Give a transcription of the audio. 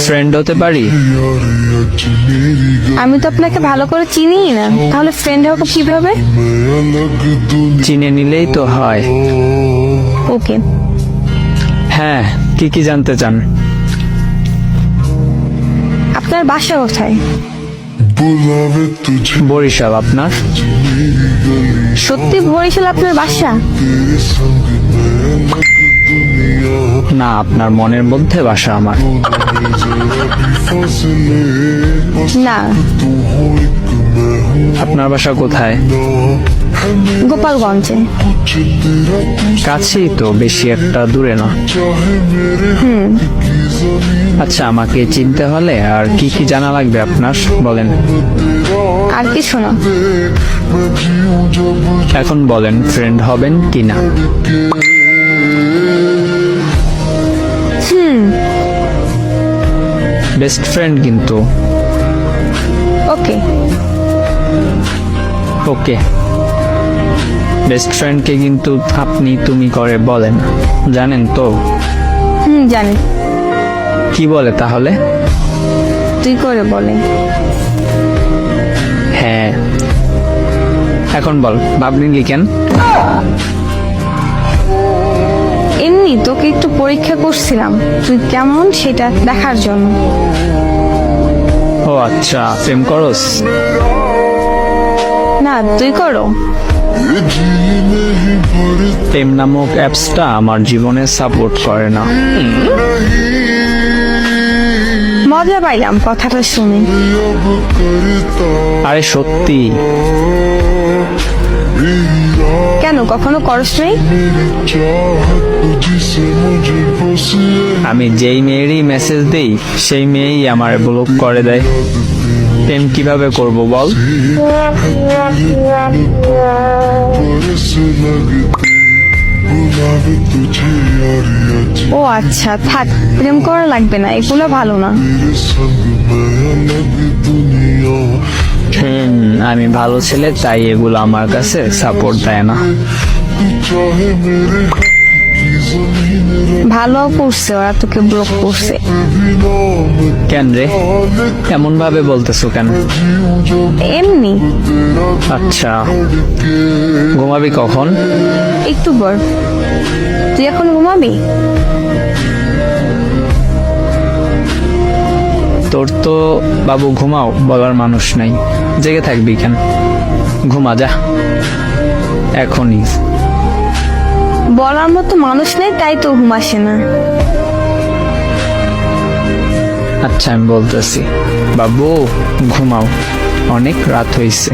Friend হতে পারি? আমি তো আপনাকে ভালো করে চিনিই না, তাহলে ফ্রেন্ড হবো কিভাবে? চিনে নিলেই তো হয়। ওকে। হ্যাঁ, কি কি জানতে চান? আপনার বাসা কোথায়? বরিশাল। আপনার? সত্যি বরিশাল আপনার বাসা? না, আপনার মনের মধ্যে বাসা আমার। না, আপনার বাসা কোথায়? গোপালগঞ্জে। কাছেই তো, বেশি একটা দূরে না। আচ্ছা, আমাকে চিনতে হলে আর কি কি জানা লাগবে আপনার, বলেন। আর কিছু না। এখন বলেন, ফ্রেন্ড হবেন কি না? বেস্ট ফ্রেন্ড কিন্তু। ওকে। ওকে। বেস্ট ফ্রেন্ডকে কিন্তু আপনি তুমি করে বলেন, জানেন তো? জানি। কি বলে তাহলে? তুই করে বলে। হ্যাঁ। এখন বল, ভাবলি কেন? এমনি তোকে একটু পরীক্ষা করছিলাম তুই কেমন সেটা দেখার জন্য। ও আচ্ছা, প্রেম করস? না, তুই করো। প্রেম নামক অ্যাপসটা আমার জীবনে সাপোর্ট করে না। মজা পাইলাম কথাটা শুনে। আরে সত্যি। কেন, কখনো করস নাই? আমি যেই মেয়েরই মেসেজ দেই সেই মেয়েই আমার ব্লক করে দেয়। প্রেম কিভাবে করব বল? ও আচ্ছা, থাক, প্রেম করা লাগবে না, এগুলো ভালো না। আমি ভালো ছেলে, তাই এগুলো আমার কাছে সাপোর্ট দেয় না। ভালো করছে, ওরা তোকে ব্লক করছে। কেন রে, এমন ভাবে বলতেছো কেন? এমনি। আচ্ছা, ঘুমাবি কখন? একটু পর। তুই এখন ঘুমাবি? তোর তো বাবু ঘুমাও বলার মানুষ নাই, জেগে থাকবি কেন? ঘুমা যা এখনই। বলার মতো মানুষ নেই, তাই তো ঘুম আসে না। আচ্ছা, আমি বলতেছি, বাবু ঘুমাও, অনেক রাত হয়েছে।